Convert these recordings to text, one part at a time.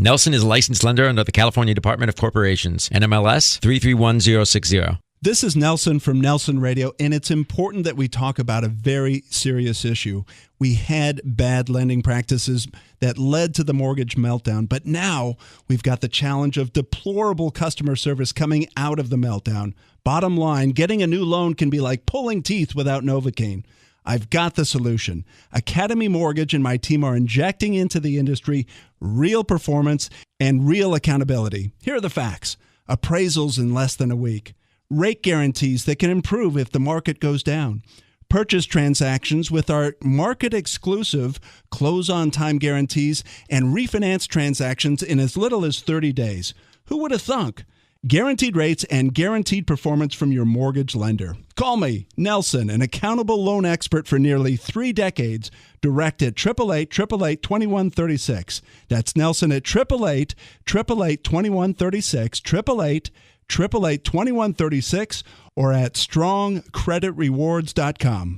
Nelson is a licensed lender under the California Department of Corporations, NMLS 331060. This is Nelson from Nelson Radio, and it's important that we talk about a very serious issue. We had bad lending practices that led to the mortgage meltdown, but now we've got the challenge of deplorable customer service coming out of the meltdown. Bottom line, getting a new loan can be like pulling teeth without Novocaine. I've got the solution. Academy Mortgage and my team are injecting into the industry real performance and real accountability. Here are the facts. Appraisals in less than a week. Rate guarantees that can improve if the market goes down. Purchase transactions with our market-exclusive close-on-time guarantees and refinance transactions in as little as 30 days. Who would have thunk? Guaranteed rates and guaranteed performance from your mortgage lender. Call me, Nelson, an accountable loan expert for nearly 3 decades, direct at 888-888-2136. That's Nelson at 888-888-2136, 888-888-2136, or at strongcreditrewards.com.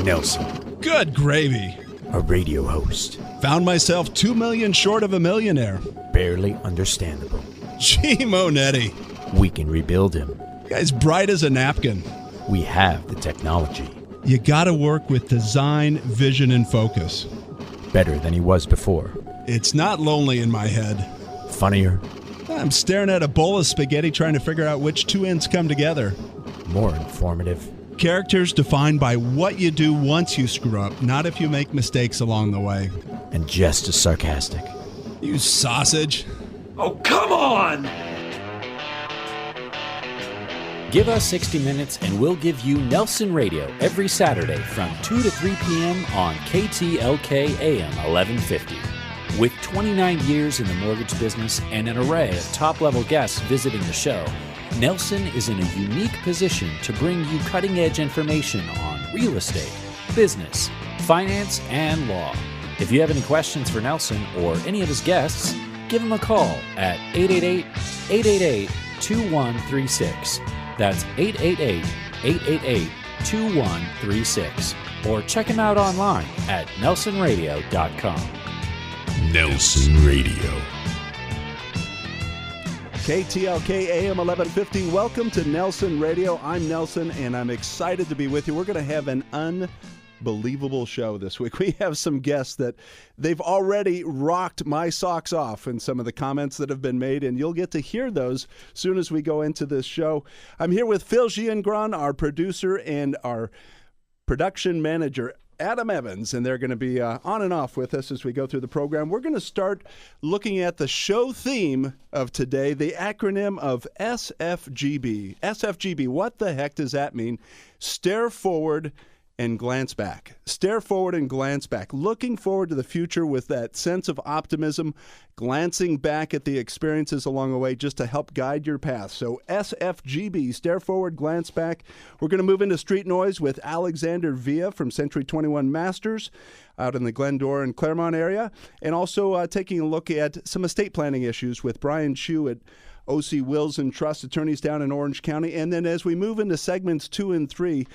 Nelson. Good gravy. A radio host. Found myself 2 million short of a millionaire. Barely understandable. Gee, Monetti. We can rebuild him. Guy's bright as a napkin. We have the technology. You gotta work with design, vision, and focus. Better than he was before. It's not lonely in my head. Funnier. I'm staring at a bowl of spaghetti trying to figure out which two ends come together. More informative. Characters defined by what you do once you screw up, not if you make mistakes along the way. And just as sarcastic. You sausage. Oh, come on! Give us 60 minutes and we'll give you Nelson Radio every Saturday from 2 to 3 p.m. on KTLK AM 1150. With 29 years in the mortgage business and an array of top-level guests visiting the show, Nelson is in a unique position to bring you cutting-edge information on real estate, business, finance, and law. If you have any questions for Nelson or any of his guests, give him a call at 888-888-2136. That's 888-888-2136. Or check him out online at nelsonradio.com. Nelson Radio. KTLK AM 1150. Welcome to Nelson Radio. I'm Nelson, and I'm excited to be with you. We're going to have an unbelievable show this week. We have some guests that they've already rocked my socks off in some of the comments that have been made, and you'll get to hear those soon as we go into this show. I'm here with Phil Giangron, our producer, and our production manager, Adam Evans, and they're going to be on and off with us as we go through the program. We're going to start looking at the show theme of today, the acronym of SFGB. SFGB, what the heck does that mean? Stare forward and glance back. Stare forward and glance back. Looking forward to the future with that sense of optimism, glancing back at the experiences along the way just to help guide your path. So SFGB, stare forward, glance back. We're going to move into Street Noise with Alexander Villa from Century 21 Masters out in the Glendora and Claremont area, and also taking a look at some estate planning issues with Brian Chu at O.C. Wills and Trust Attorneys down in Orange County. And then as we move into segments 2 and 3,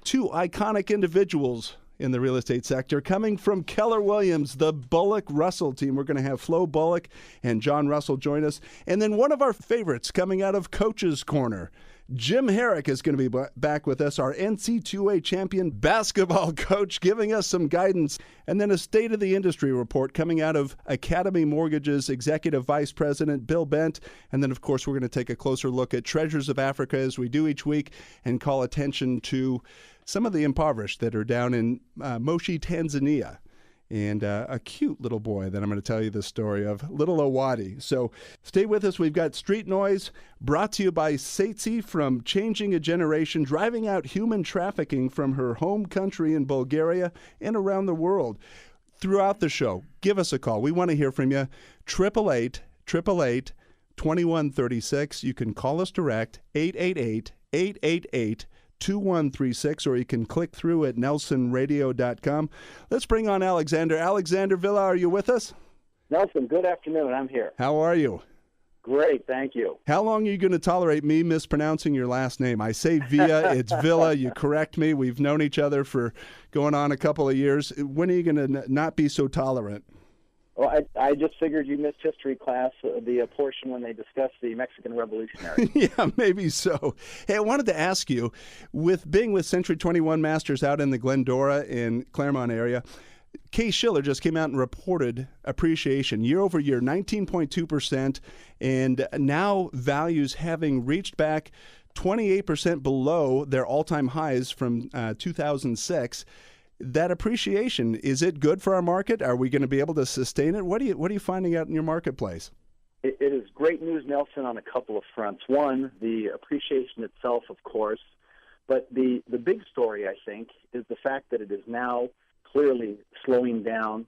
two iconic individuals in the real estate sector coming from Keller Williams, the Bullock Russell Team. We're going to have Flo Bullock and John Russell join us. And then one of our favorites coming out of Coach's Corner, Jim Harrick, is going to be back with us, our NC2A champion basketball coach, giving us some guidance. And then a State of the Industry report coming out of Academy Mortgage's Executive Vice President, Bill Bent. And then, of course, we're going to take a closer look at Treasures of Africa, as we do each week, and call attention to some of the impoverished that are down in Moshi, Tanzania. And a cute little boy that I'm going to tell you the story of, little Owadi. So stay with us. We've got Street Noise, brought to you by Satsi from Changing a Generation, driving out human trafficking from her home country in Bulgaria and around the world. Throughout the show, give us a call. We want to hear from you. 888-888-2136. You can call us direct, 888-888-2136, or you can click through at nelsonradio.com. Let's bring on Alexander. Alexander Villa, are you with us? Nelson, good afternoon. I'm here. How are you? Great, thank you. How long are you going to tolerate me mispronouncing your last name? I say Villa, it's Villa. You correct me. We've known each other for going on a couple of years. When are you going to not be so tolerant? Well, I just figured you missed history class, the portion when they discussed the Mexican Revolutionary. Yeah, maybe so. Hey, I wanted to ask you, with being with Century 21 Masters out in the Glendora and Claremont area, Case-Shiller just came out and reported appreciation year over year, 19.2%, and now values having reached back 28% below their all-time highs from 2006. That appreciation, is it good for our market? Are we going to be able to sustain it? What are you finding out in your marketplace? It is great news, Nelson, on a couple of fronts. One, the appreciation itself, of course, but the big story, I think, is the fact that it is now clearly slowing down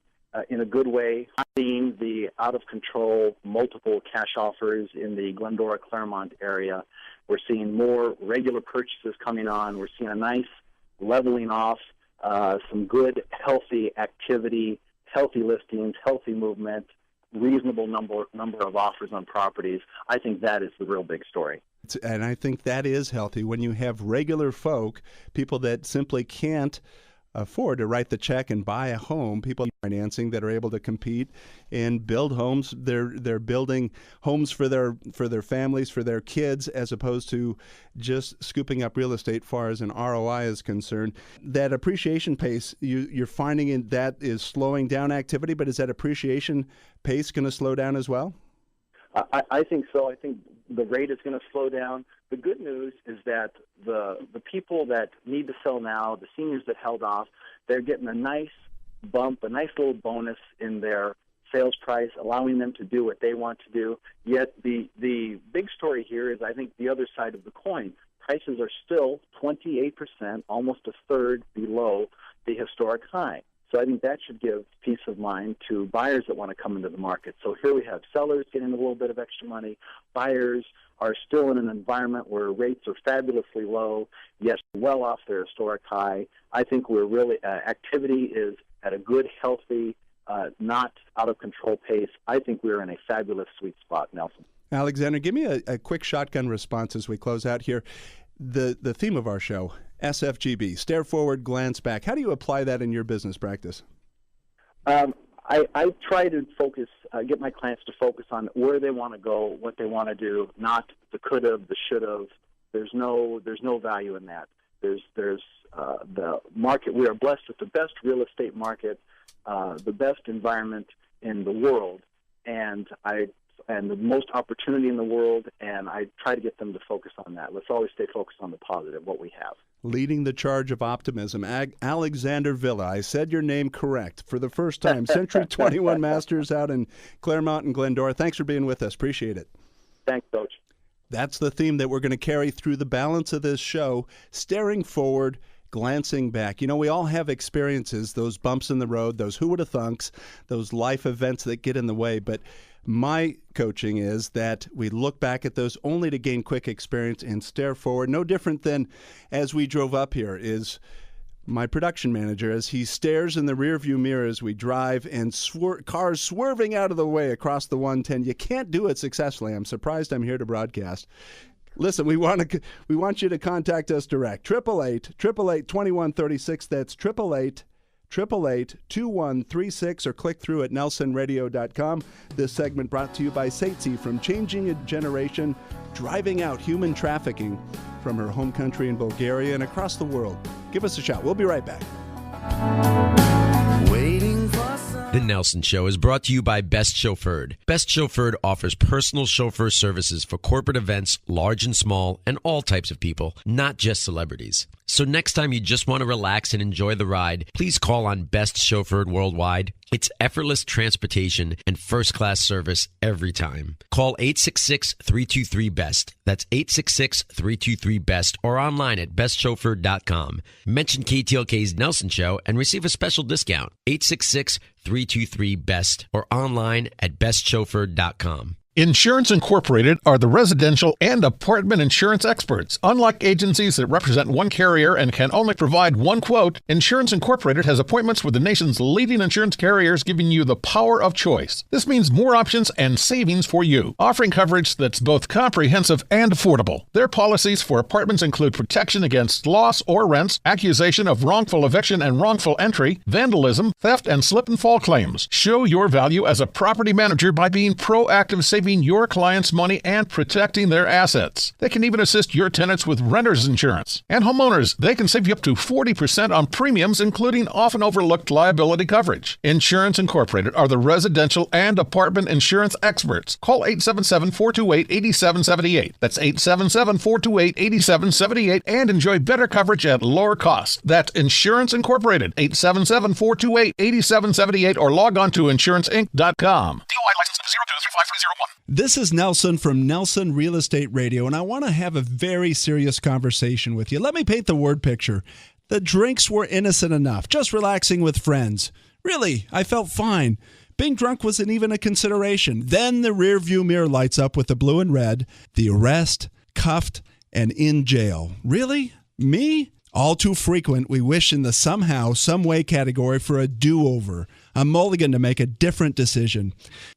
in a good way. Seeing the out-of-control multiple cash offers in the Glendora, Claremont area. We're seeing more regular purchases coming on. We're seeing a nice leveling off, some good, healthy activity, healthy listings, healthy movement, reasonable number of offers on properties. I think that is the real big story. And I think that is healthy when you have regular folk, people that simply can't afford to write the check and buy a home, people financing that are able to compete and build homes. They're building homes for their families, for their kids, as opposed to just scooping up real estate far as an ROI is concerned. That appreciation pace, you're finding that is slowing down activity, but is that appreciation pace going to slow down as well? I think so. I think the rate is going to slow down. The good news is that the people that need to sell now, the seniors that held off, they're getting a nice bump, a nice little bonus in their sales price, allowing them to do what they want to do. Yet the big story here is, I think, the other side of the coin. Prices are still 28%, almost a third below the historic high. So I think that should give peace of mind to buyers that want to come into the market. So here we have sellers getting a little bit of extra money. Buyers are still in an environment where rates are fabulously low, yes, well off their historic high. I think we're really, activity is at a good, healthy, not out of control pace. I think we're in a fabulous sweet spot, Nelson. Alexander, give me a quick shotgun response as we close out here. The theme of our show, SFGB, stare forward, glance back. How do you apply that in your business practice? I try to focus, get my clients to focus on where they want to go, what they want to do, not the could-have, the should-have. There's no value in that. There's the market. We are blessed with the best real estate market, the best environment in the world, and the most opportunity in the world, and I try to get them to focus on that. Let's always stay focused on the positive, what we have. Leading the charge of optimism, Alexander Villa. I said your name correct for the first time. Century 21 Masters out in Claremont and Glendora. Thanks for being with us. Appreciate it. Thanks, Coach. That's the theme that we're going to carry through the balance of this show, staring forward, glancing back. You know, we all have experiences, those bumps in the road, those who would have thunks, those life events that get in the way, but my coaching is that we look back at those only to gain quick experience and stare forward. No different than as we drove up here is my production manager as he stares in the rearview mirror as we drive and cars swerving out of the way across the 110. You can't do it successfully. I'm surprised I'm here to broadcast. Listen, we want you to contact us direct. 888-888-2136. That's 888-888-2136 or click through at nelsonradio.com. This segment brought to you by Satesy, from changing a generation, driving out human trafficking from her home country in Bulgaria and across the world. Give us a shout. We'll be right back. The Nelson Show is brought to you by Best Chauffeured. Best Chauffeured offers personal chauffeur services for corporate events, large and small, and all types of people, not just celebrities. So next time you just want to relax and enjoy the ride, please call on Best Chauffeured Worldwide. It's effortless transportation and first-class service every time. Call 866-323-BEST. That's 866-323-BEST or online at bestchauffeured.com. Mention KTLK's Nelson Show and receive a special discount. 866-323-BEST or online at bestchauffeured.com. Insurance Incorporated are the residential and apartment insurance experts. Unlike agencies that represent one carrier and can only provide one quote, Insurance Incorporated has appointments with the nation's leading insurance carriers, giving you the power of choice. This means more options and savings for you, offering coverage that's both comprehensive and affordable. Their policies for apartments include protection against loss or rents, accusation of wrongful eviction and wrongful entry, vandalism, theft, and slip and fall claims. Show your value as a property manager by being proactive, saving your clients' money and protecting their assets. They can even assist your tenants with renter's insurance. And homeowners, they can save you up to 40% on premiums, including often overlooked liability coverage. Insurance Incorporated are the residential and apartment insurance experts. Call 877-428-8778. That's 877-428-8778 and enjoy better coverage at lower costs. That's Insurance Incorporated, 877-428-8778 or log on to insuranceinc.com. DOI license 023501. This is Nelson from Nelson Real Estate Radio, and I want to have a very serious conversation with you. Let me paint the word picture. The drinks were innocent enough, just relaxing with friends. Really, I felt fine. Being drunk wasn't even a consideration. Then the rearview mirror lights up with the blue and red, the arrest, cuffed, and in jail. Really? Me? All too frequent, we wish in the somehow, someway category for a do-over, a mulligan to make a different decision.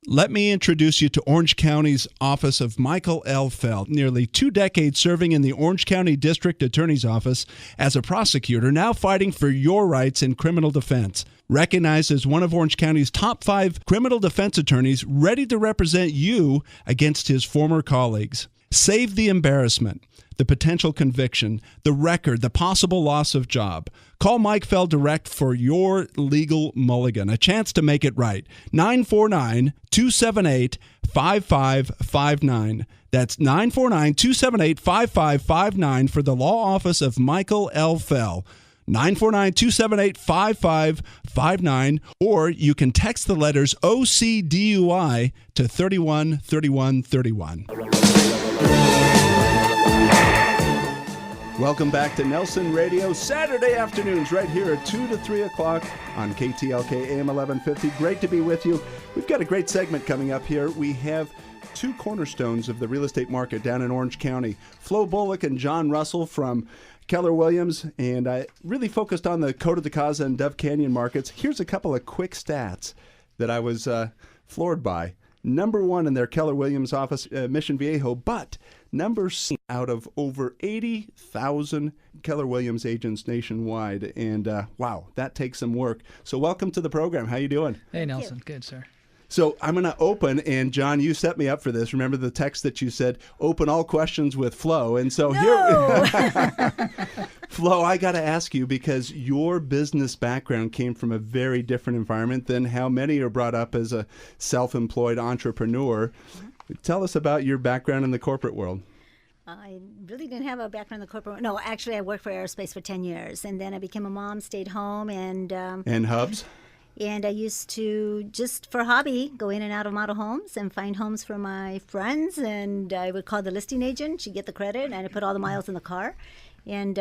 Let me introduce you to Orange County's office of Michael L. Feld. Nearly 2 decades serving in the Orange County District Attorney's Office as a prosecutor, now fighting for your rights in criminal defense. Recognized as one of Orange County's top 5 criminal defense attorneys, ready to represent you against his former colleagues. Save the embarrassment, the potential conviction, the record, the possible loss of job. Call Mike Feld direct for your legal mulligan, a chance to make it right. 949-278-5559. That's 949-278-5559 for the law office of Michael L. Feld. 949-278-5559, or you can text the letters OCDUI to 313131. Welcome back to Nelson Radio, Saturday afternoons right here at 2 to 3 o'clock on KTLK AM 1150. Great to be with you. We've got a great segment coming up here. We have 2 cornerstones of the real estate market down in Orange County, Flo Bullock and John Russell from Keller Williams, and I really focused on the Coto de Caza and Dove Canyon markets. Here's a couple of quick stats that I was floored by. Number 1 in their Keller Williams office, Mission Viejo, but number 6 out of over 80,000 Keller Williams agents nationwide. And wow, that takes some work. So welcome to the program. How you doing? Hey, Nelson. Good, sir. So I'm going to open, and John, you set me up for this. Remember the text that you said, open all questions with Flo. And so here, Flo, I got to ask you, because your business background came from a very different environment than how many are brought up as a self-employed entrepreneur. Tell us about your background in the corporate world. I really didn't have a background in the corporate. No, actually, I worked for aerospace for 10 years, and then I became a mom, stayed home, and Hubs? And I used to, just for hobby, go in and out of model homes and find homes for my friends. And I would call the listing agent. She'd get the credit, and I'd put all the miles in the car. And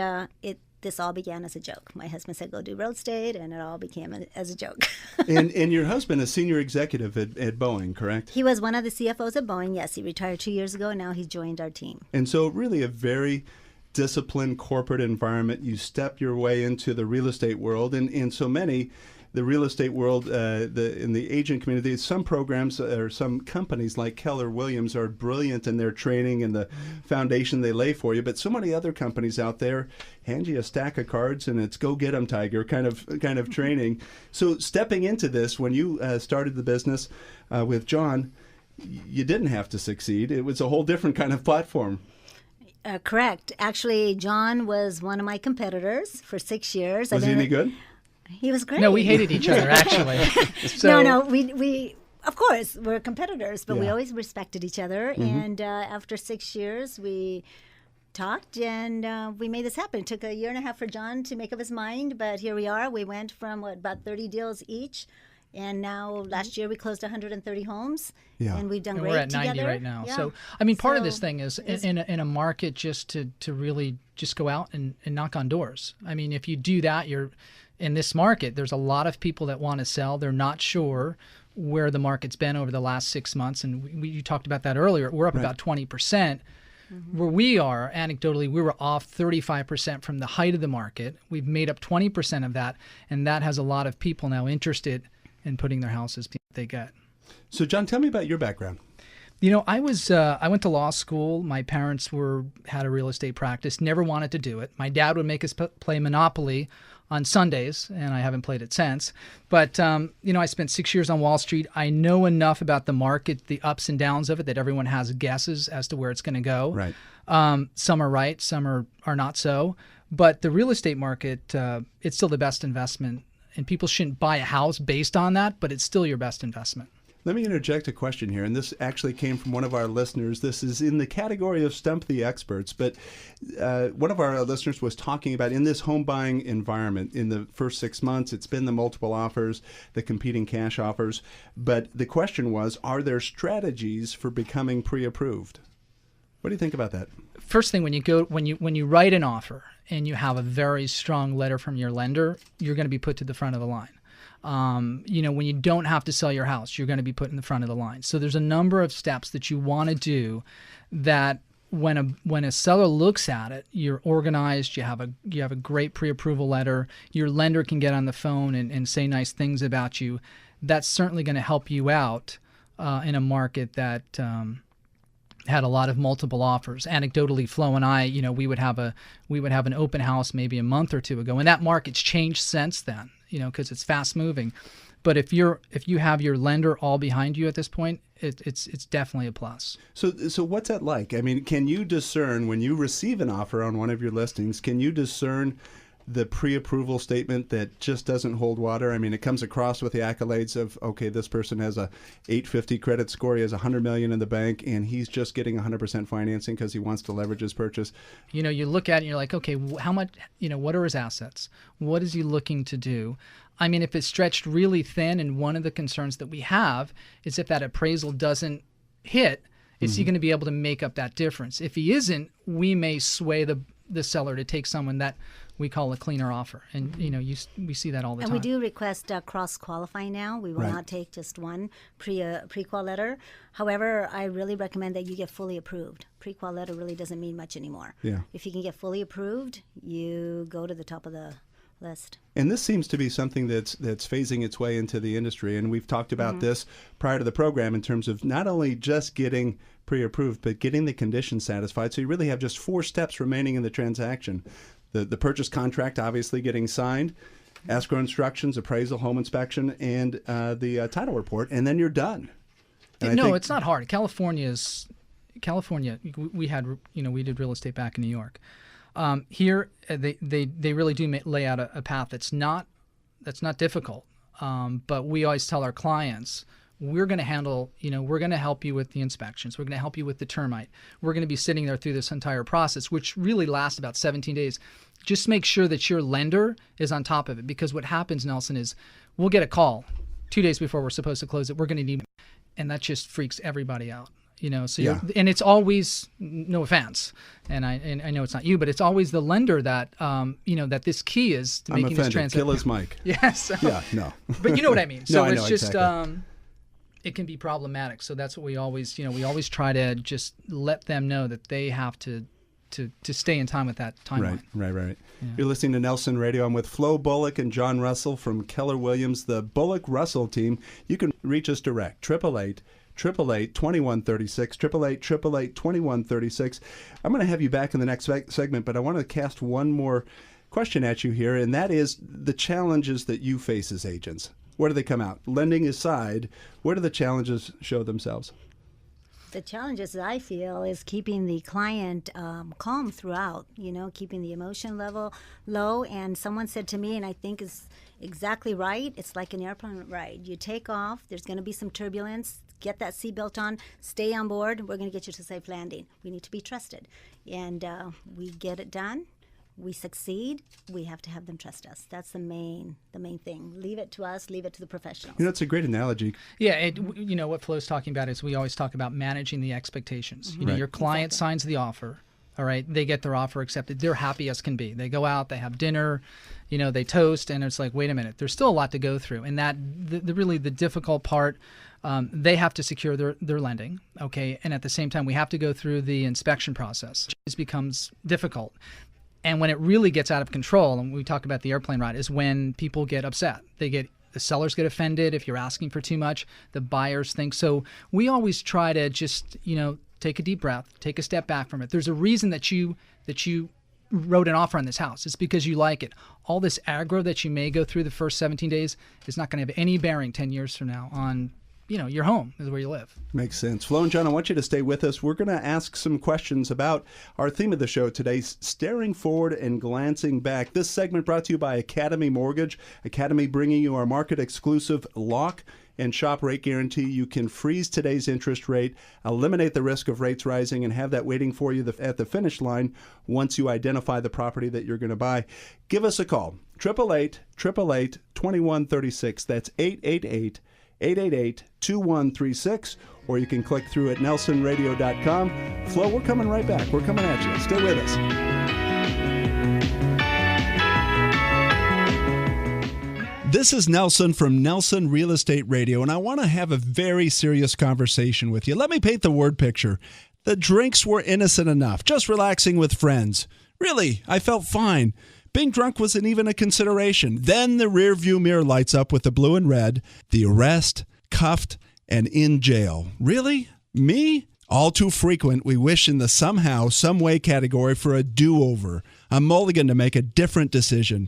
this all began as a joke. My husband said, go do real estate, and it all became as a joke. and your husband is senior executive at Boeing, correct? He was one of the CFOs at Boeing, yes. He retired 2 years ago, and now he's joined our team. And so really a very disciplined corporate environment. You step your way into the real estate world, and so many... The real estate world, in the agent community, some programs or some companies like Keller Williams are brilliant in their training and the foundation they lay for you. But so many other companies out there hand you a stack of cards and it's go get 'em, Tiger kind of training. So stepping into this, when you started the business with John, you didn't have to succeed. It was a whole different kind of platform. Correct. Actually, John was one of my competitors for 6 years. Was he any good? He was great. No, we hated each other, actually. So. No, we of course, we're competitors, but we always respected each other. Mm-hmm. And after 6 years, we talked, and we made this happen. It took 1.5 years for John to make up his mind, but here we are. We went from, about 30 deals each, and now last year we closed 130 homes, and we've done great together. We're at 90 right now. Yeah. So, part of this thing is in a market just to really just go out and knock on doors. If you do that, you're... In this market, there's a lot of people that want to sell. They're not sure where the market's been over the last 6 months, and you talked about that earlier, we're up about 20%. Where we are, anecdotally, we were off 35% from the height of the market. We've made up 20% of that, and that has a lot of people now interested in putting their houses they get. So, John, tell me about your background. You know, I went to law school. My parents had a real estate practice, never wanted to do it. My dad would make us play Monopoly on Sundays, and I haven't played it since. But, you know, I spent 6 years on Wall Street. I know enough about the market, the ups and downs of it, that everyone has guesses as to where it's going to go. Right. Some are right, some are not so. But the real estate market, it's still the best investment. And people shouldn't buy a house based on that, but it's still your best investment. Let me interject a question here, and this actually came from one of our listeners. This is in the category of Stump the Experts, but one of our listeners was talking about in this home buying environment, in the first 6 months, it's been the multiple offers, the competing cash offers, but the question was, are there strategies for becoming pre-approved? What do you think about that? First thing, when you write an offer and you have a very strong letter from your lender, you're going to be put to the front of the line. You know, when you don't have to sell your house, you're going to be put in the front of the line. So there's a number of steps that you want to do that when a seller looks at it, you're organized, you have a great pre-approval letter, your lender can get on the phone and say nice things about you. That's certainly going to help you out in a market that had a lot of multiple offers. Anecdotally, Flo and I, you know, we would have an open house maybe a month or two ago, and that market's changed since then, you know, because it's fast moving. But if you have your lender all behind you at this point, it's definitely a plus. So what's that like? I mean, can you discern when you receive an offer on one of your listings? Can you discern the pre-approval statement that just doesn't hold water? I mean, it comes across with the accolades of, okay, this person has a 850 credit score, he has $100 million in the bank, and he's just getting 100% financing because he wants to leverage his purchase. You know, you look at it and you're like, okay, how much, you know, what are his assets? What is he looking to do? I mean, if it's stretched really thin, and one of the concerns that we have is if that appraisal doesn't hit, is he going to be able to make up that difference? If he isn't, we may sway the seller to take someone that we call a cleaner offer. And, you know, we see that all the time. And we do request cross-qualify now. We will not take just one pre-qual letter. However, I really recommend that you get fully approved. Pre-qual letter really doesn't mean much anymore. Yeah. If you can get fully approved, you go to the top of the list. And this seems to be something that's phasing its way into the industry. And we've talked about this prior to the program in terms of not only just getting pre-approved, but getting the conditions satisfied. So you really have just 4 steps remaining in the transaction. The purchase contract obviously getting signed, escrow instructions, appraisal, home inspection, and the title report, and then you're done. And no, it's not hard. California, we did real estate back in New York. Here, they really do lay out a path that's not difficult. But we always tell our clients, we're going to handle, you know, we're going to help you with the inspections. We're going to help you with the termite. We're going to be sitting there through this entire process, which really lasts about 17 days. Just make sure that your lender is on top of it, because what happens, Nelson, is we'll get a call 2 days before we're supposed to close it. We're going to need, and that just freaks everybody out. You know, so and it's always, no offense, and I know it's not you, but it's always the lender that you know, that this key is to making this transaction. Kill his mic. Yes. Yeah. No. But you know what I mean. So no, it's just exactly. It can be problematic. So that's what we always try to just let them know that they have to stay in time with that timeline. Right. Yeah. You're listening to Nelson Radio. I'm with Flo Bullock and John Russell from Keller Williams, the Bullock Russell Team. You can reach us direct, 888-2136, 888-2136. I'm going to have you back in the next segment, but I want to cast one more question at you here, and that is the challenges that you face as agents. Where do they come out? Lending aside, where do the challenges show themselves? The challenges that I feel is keeping the client calm throughout, you know, keeping the emotion level low. And someone said to me, and I think is exactly right, it's like an airplane ride. You take off, there's going to be some turbulence, get that seatbelt on, stay on board, we're going to get you to safe landing. We need to be trusted. And we get it done. We succeed, we have to have them trust us. That's the main thing. Leave it to us, leave it to the professionals. You know, it's a great analogy. Yeah, you know, what Flo's talking about is we always talk about managing the expectations. You know, your client signs the offer. All right, they get their offer accepted. They're happy as can be. They go out, they have dinner, they toast, and it's like, wait a minute, there's still a lot to go through. And that really the difficult part, they have to secure their lending, okay? And at the same time, we have to go through the inspection process. It becomes difficult. And when it really gets out of control, and we talk about the airplane ride, is when people get upset. The sellers get offended if you're asking for too much. The buyers think so. We always try to just, take a deep breath, take a step back from it. There's a reason that you wrote an offer on this house. It's because you like it. All this aggro that you may go through the first 17 days is not going to have any bearing 10 years from now on, your home is where you live. Makes sense. Flo and John, I want you to stay with us. We're going to ask some questions about our theme of the show today, staring forward and glancing back. This segment brought to you by Academy Mortgage. Academy bringing you our market-exclusive lock and shop rate guarantee. You can freeze today's interest rate, eliminate the risk of rates rising, and have that waiting for you at the finish line once you identify the property that you're going to buy. Give us a call. 888-888-2136. That's 888-888-2136. Or you can click through at nelsonradio.com. Flo, we're coming right back. We're coming at you. Stay with us. This is Nelson from Nelson Real Estate Radio, and I want to have a very serious conversation with you. Let me paint the word picture. The drinks were innocent enough, just relaxing with friends. Really, I felt fine. Being drunk wasn't even a consideration. Then the rearview mirror lights up with the blue and red, the arrest, cuffed, and in jail. Really? Me? All too frequent, we wish in the somehow, someway category for a do-over, a mulligan to make a different decision.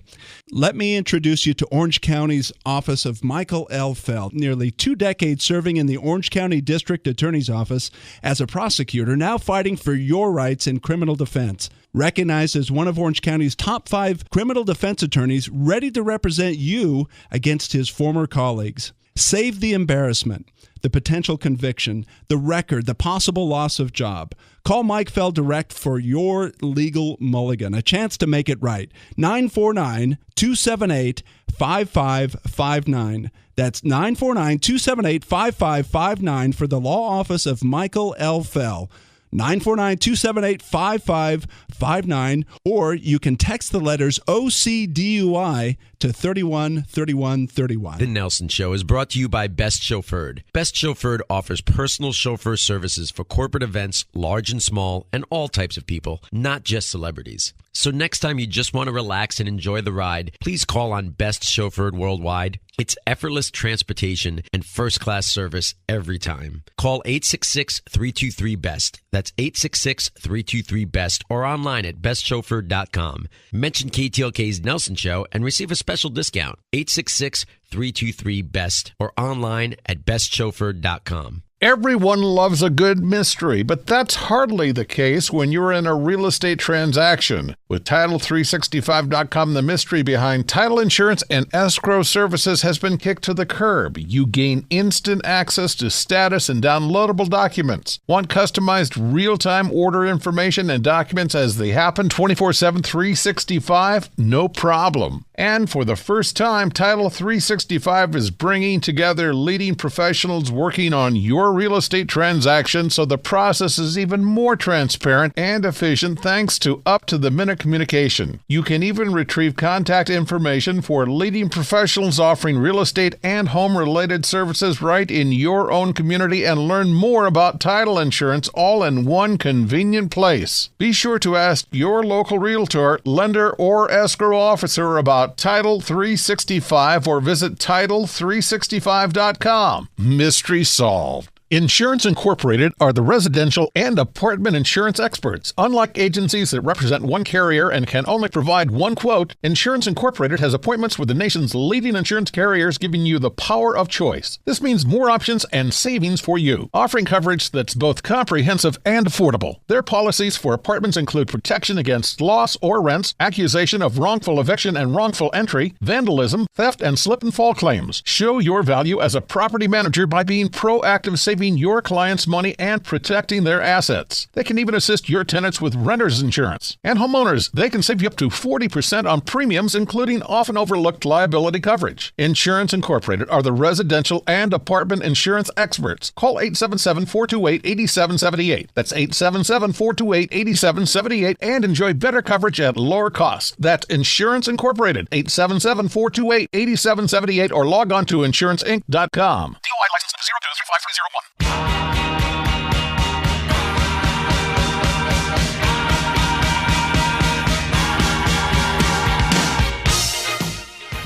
Let me introduce you to Orange County's Office of Michael L. Feld. Nearly 2 decades serving in the Orange County District Attorney's Office as a prosecutor, now fighting for your rights in criminal defense. Recognized as one of Orange County's top 5 criminal defense attorneys, ready to represent you against his former colleagues. Save the embarrassment, the potential conviction, the record, the possible loss of job. Call Mike Feld direct for your legal mulligan, a chance to make it right. 949-278-5559. That's 949-278-5559 for the law office of Michael L. Feld. 949-278-5559, or you can text the letters OCDUI to 313131. The Nelson Show is brought to you by Best Chauffeured. Best Chauffeured offers personal chauffeur services for corporate events, large and small, and all types of people, not just celebrities. So next time you just want to relax and enjoy the ride, please call on Best Chauffeured Worldwide. It's effortless transportation and first-class service every time. Call 866-323-BEST. That's 866-323-BEST or online at bestchauffeured.com. Mention KTLK's Nelson Show and receive a special discount. 866-323-BEST or online at bestchauffeured.com. Everyone loves a good mystery, but that's hardly the case when you're in a real estate transaction. With Title365.com, the mystery behind title insurance and escrow services has been kicked to the curb. You gain instant access to status and downloadable documents. Want customized real-time order information and documents as they happen 24/7, 365? No problem. And for the first time, Title365 is bringing together leading professionals working on your real estate transaction, so the process is even more transparent and efficient thanks to up-to-the-minute communication. You can even retrieve contact information for leading professionals offering real estate and home-related services right in your own community and learn more about title insurance all in one convenient place. Be sure to ask your local realtor, lender, or escrow officer about Title365 or visit Title365.com. Mystery solved. Insurance Incorporated are the residential and apartment insurance experts. Unlike agencies that represent one carrier and can only provide one quote, Insurance Incorporated has appointments with the nation's leading insurance carriers, giving you the power of choice. This means more options and savings for you, offering coverage that's both comprehensive and affordable. Their policies for apartments include protection against loss or rents, accusation of wrongful eviction and wrongful entry, vandalism, theft, and slip and fall claims. Show your value as a property manager by being proactive, saving saving your clients money and protecting their assets. They can even assist your tenants with renter's insurance. And homeowners, they can save you up to 40% on premiums, including often overlooked liability coverage. Insurance Incorporated are the residential and apartment insurance experts. Call 877-428-8778. That's 877-428-8778 and enjoy better coverage at lower costs. That's Insurance Incorporated, 877-428-8778 or log on to insuranceinc.com. DOI license 0235301.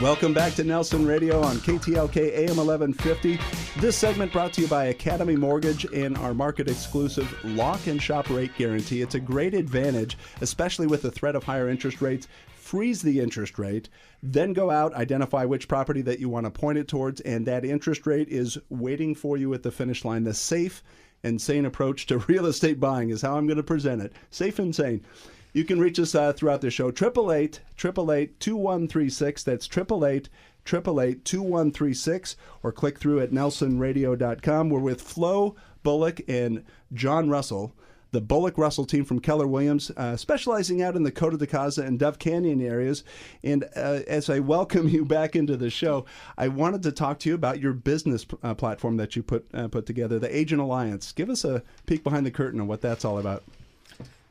Welcome back to Nelson Radio on KTLK AM 1150. This segment brought to you by Academy Mortgage and our market exclusive lock and shop rate guarantee. It's a great advantage, especially with the threat of higher interest rates. Freeze the interest rate, then go out, identify which property that you want to point it towards, and that interest rate is waiting for you at the finish line. The safe and sane approach to real estate buying is how I'm going to present it. Safe and sane. You can reach us throughout the show. 888-888-2136. That's 888-888-2136. Or click through at nelsonradio.com. We're with Flo Bullock and John Russell, the Bullock Russell team from Keller Williams, specializing out in the Coto de Caza and Dove Canyon areas. And as I welcome you back into the show, I wanted to talk to you about your business platform that you put together, the Agent Alliance. Give us a peek behind the curtain on what that's all about.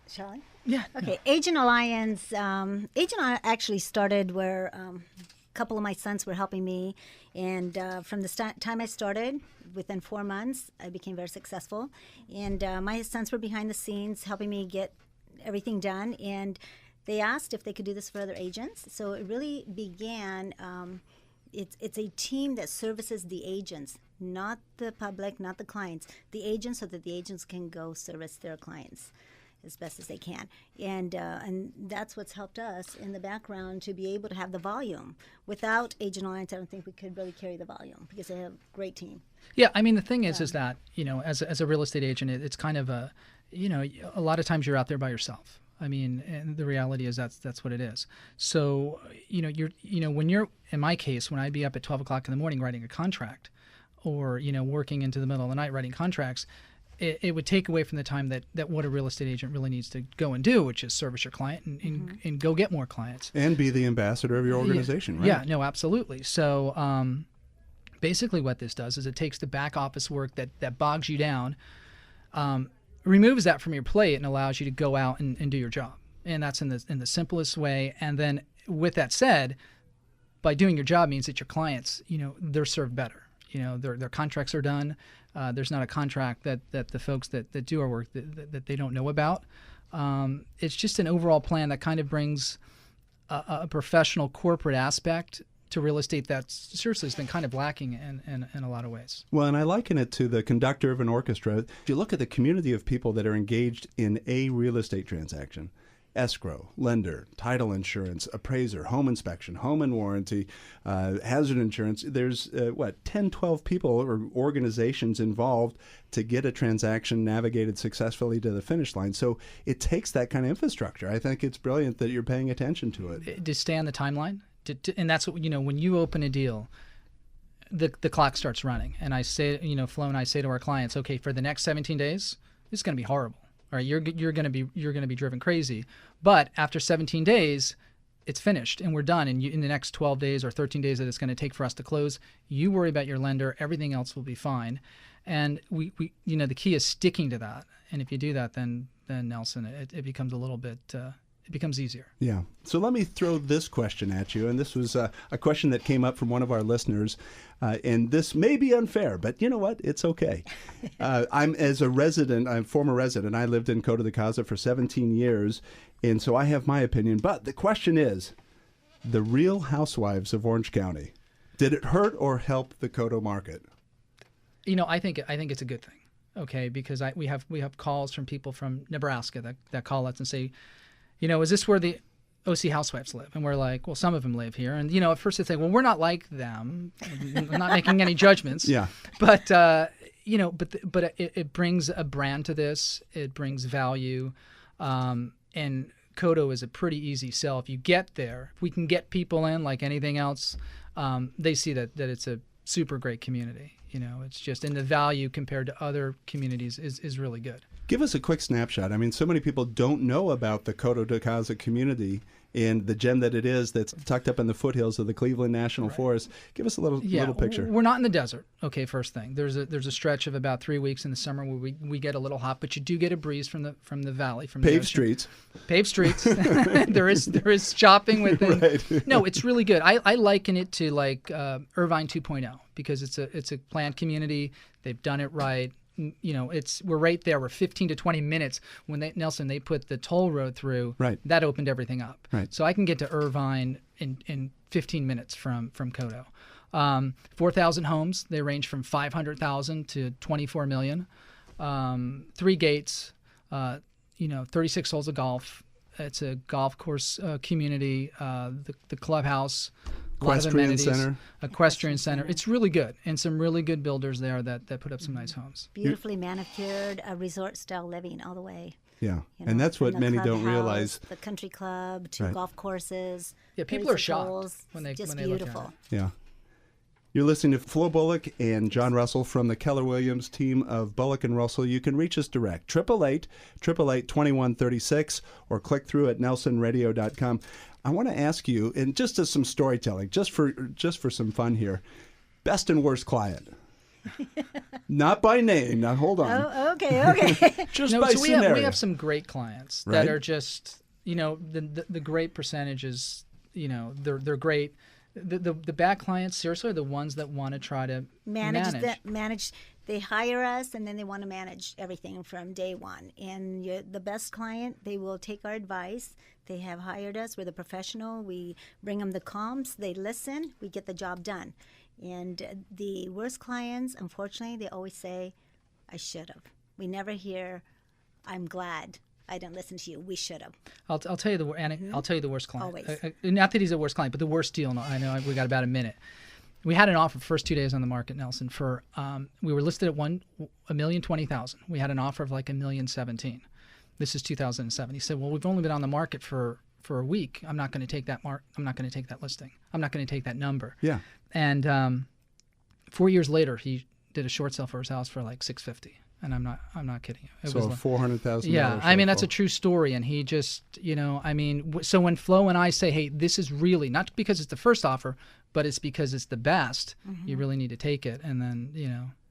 Shall I? Yeah. Okay. Agent Alliance. Agent actually started where a couple of my sons were helping me, and from the time I started, within 4 months, I became very successful. And my sons were behind the scenes helping me get everything done, and they asked if they could do this for other agents. So it really began. It's a team that services the agents, not the public, not the clients. The agents, so that the agents can go service their clients as best as they can. And that's what's helped us in the background to be able to have the volume. Without Agent Alliance, I don't think we could really carry the volume because they have a great team. Yeah, I mean, the thing is that, as a real estate agent, it's kind of a lot of times you're out there by yourself. I mean, and the reality is that's what it is. So, when you're, in my case, when I'd be up at 12 o'clock in the morning writing a contract or, working into the middle of the night writing contracts, it would take away from the time that what a real estate agent really needs to go and do, which is service your client and go get more clients. And be the ambassador of your organization, right? Yeah, no, absolutely. So basically what this does is it takes the back office work that bogs you down, removes that from your plate and allows you to go out and do your job. And that's in the simplest way. And then with that said, by doing your job means that your clients, they're served better. Their contracts are done. There's not a contract that the folks that do our work that they don't know about. It's just an overall plan that kind of brings a professional corporate aspect to real estate that seriously has been kind of lacking in a lot of ways. Well, and I liken it to the conductor of an orchestra. If you look at the community of people that are engaged in a real estate transaction, escrow, lender, title insurance, appraiser, home inspection, home and warranty, hazard insurance. There's, 10, 12 people or organizations involved to get a transaction navigated successfully to the finish line. So it takes that kind of infrastructure. I think it's brilliant that you're paying attention to it. To stay on the timeline. And that's what, when you open a deal, the clock starts running. And I say, Flo and I say to our clients, okay, for the next 17 days, it's going to be horrible. All right, you're going to be driven crazy, but after 17 days, it's finished and we're done. And in the next 12 days or 13 days that it's going to take for us to close, you worry about your lender. Everything else will be fine. And we the key is sticking to that. And if you do that, then Nelson, it becomes a little bit. It becomes easier. Yeah. So let me throw this question at you. And this was a question that came up from one of our listeners. And this may be unfair, but you know what? It's okay. I'm a former resident. I lived in Coto de Caza for 17 years. And so I have my opinion. But the question is, the Real Housewives of Orange County, did it hurt or help the Coto market? I think it's a good thing. Okay, because we have calls from people from Nebraska that call us and say, is this where the OC housewives live? And we're like, well, some of them live here. And, at first they say, well, we're not like them. I'm not making any judgments. Yeah. But, it brings a brand to this. It brings value. And Coto is a pretty easy sell. If you get there, if we can get people in like anything else, they see that it's a super great community. It's just, and the value compared to other communities is really good. Give us a quick snapshot. I mean, so many people don't know about the Coto de Caza community and the gem that it is that's tucked up in the foothills of the Cleveland National Forest. Give us a little picture. We're not in the desert. Okay, first thing. There's a stretch of about 3 weeks in the summer where we get a little hot, but you do get a breeze from the valley, from paved streets. Paved streets. there is shopping within. Right. No, it's really good. I liken it to like Irvine 2.0 because it's a planned community. They've done it right. We're right there. We're 15 to 20 minutes. When they put the toll road through, right. That opened everything up. Right. So I can get to Irvine in 15 minutes from Coto. 4,000 homes. They range from 500,000 to 24 million. 3 gates. 36 holes of golf. It's a golf course community. The clubhouse. Equestrian center. Equestrian center. It's really good, and some really good builders there that put up some nice homes. Beautifully manicured, resort-style living all the way. Yeah, and that's what many don't realize. The country club, 2 golf courses. Yeah, people are shocked when they just when beautiful. They look at it. Yeah. You're listening to Flo Bullock and John Russell from the Keller Williams team of Bullock & Russell. You can reach us direct, 888-888-2136, or click through at nelsonradio.com. I want to ask you, and just as some storytelling, just for some fun here, best and worst client. Not by name. Now, hold on. Oh, okay. Just by scenario. We have some great clients that are just, the great percentages, they're great. The bad clients, seriously, are the ones that want to try to manage. They hire us, and then they want to manage everything from day one. And the best client, they will take our advice. They have hired us. We're the professional. We bring them the comps. They listen. We get the job done. And the worst clients, unfortunately, they always say, I should have. We never hear, I'm glad I didn't listen to you. We should have. I'll tell you I'll tell you the worst client. Always. Not that he's the worst client, but the worst deal. I know we got about a minute. We had an offer first 2 days on the market, Nelson. For we were listed at $1,020,000. We had an offer of like $1,017,000. This is 2007. He said, "Well, we've only been on the market for a week. I'm not going to take that I'm not going to take that listing. I'm not going to take that number." Yeah. And 4 years later, he did a short sale for his house for like $650,000. And I'm not kidding you. It was $400,000. Yeah, I mean, that's a true story. And he just, so when Flo and I say, hey, this is really, not because it's the first offer, but it's because it's the best, you really need to take it. And then,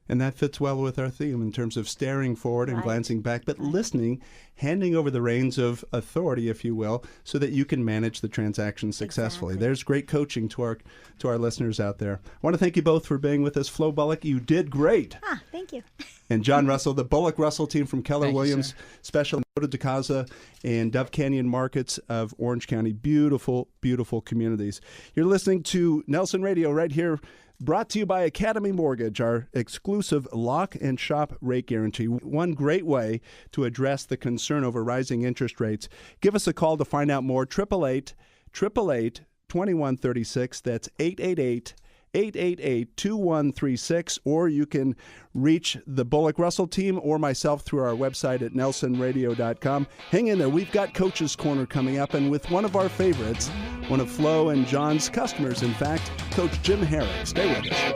And that fits well with our theme in terms of staring forward and glancing back, but listening, handing over the reins of authority, if you will, so that you can manage the transaction successfully. There's great coaching to our listeners out there. I want to thank you both for being with us. Flo Bullock, you did great. Thank you. And John Russell, the Bullock Russell team from Keller Williams, special in Coto de Caza and Dove Canyon markets of Orange County. Beautiful, beautiful communities. You're listening to Nelson Radio right here, brought to you by Academy Mortgage, our exclusive lock and shop rate guarantee. One great way to address the concern over rising interest rates. Give us a call to find out more. 888-888-2136. That's 888-888-2136. Or you can reach the Bullock Russell team or myself through our website at nelsonradio.com. Hang in there. We've got Coach's Corner coming up, and with one of our favorites, one of Flo and John's customers, in fact, Coach Jim Harrick. Stay with us.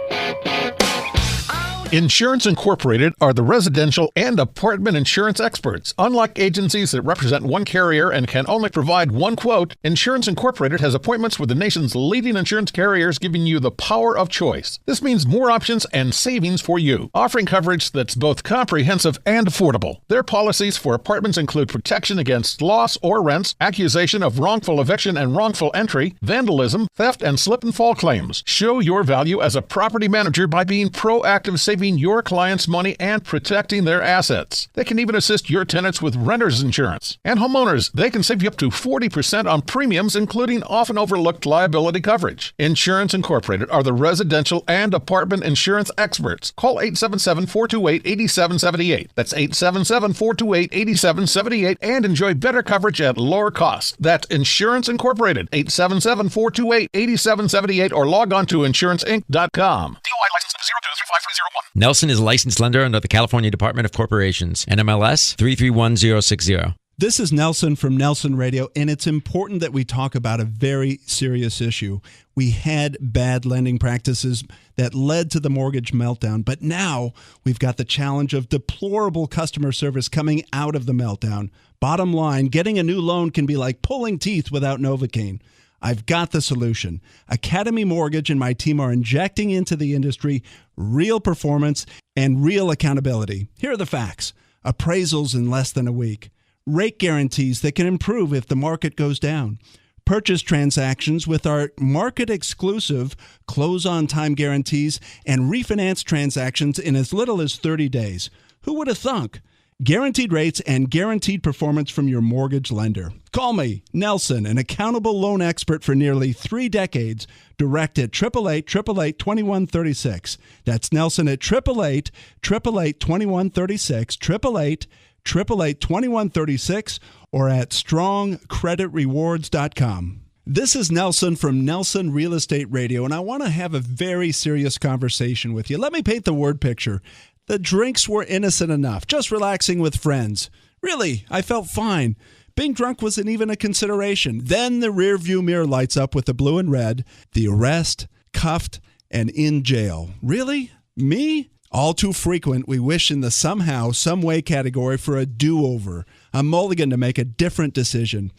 Insurance Incorporated are the residential and apartment insurance experts. Unlike agencies that represent one carrier and can only provide one quote, Insurance Incorporated has appointments with the nation's leading insurance carriers, giving you the power of choice. This means more options and savings for you, offering coverage that's both comprehensive and affordable. Their policies for apartments include protection against loss or rents, accusation of wrongful eviction and wrongful entry, vandalism, theft, and slip and fall claims. Show your value as a property manager by being proactive, saving your clients' money and protecting their assets. They can even assist your tenants with renter's insurance. And homeowners, they can save you up to 40% on premiums, including often overlooked liability coverage. Insurance Incorporated are the residential and apartment insurance experts. Call 877-428-8778. That's 877-428-8778 and enjoy better coverage at lower cost. That's Insurance Incorporated, 877-428-8778, or log on to insuranceinc.com. DOI license number 0235301. Nelson is a licensed lender under the California Department of Corporations, NMLS 331060. This is Nelson from Nelson Radio, and it's important that we talk about a very serious issue. We had bad lending practices that led to the mortgage meltdown, but now we've got the challenge of deplorable customer service coming out of the meltdown. Bottom line, getting a new loan can be like pulling teeth without Novocaine. I've got the solution. Academy Mortgage and my team are injecting into the industry real performance and real accountability. Here are the facts. Appraisals in less than a week. Rate guarantees that can improve if the market goes down. Purchase transactions with our market-exclusive close-on-time guarantees and refinance transactions in as little as 30 days. Who would have thunk? Guaranteed rates and guaranteed performance from your mortgage lender. Call me, Nelson, an accountable loan expert for nearly 3 decades. Direct at 888-888-2136. That's Nelson at 888-888-2136. 888-888-2136 or at strongcreditrewards.com. This is Nelson from Nelson Real Estate Radio, and I want to have a very serious conversation with you. Let me paint the word picture. The drinks were innocent enough, just relaxing with friends. Really, I felt fine. Being drunk wasn't even a consideration. Then the rearview mirror lights up with the blue and red. The arrest, cuffed, and in jail. Really? Me? All too frequent, we wish in the somehow, someway category for a do-over, a mulligan to make a different decision.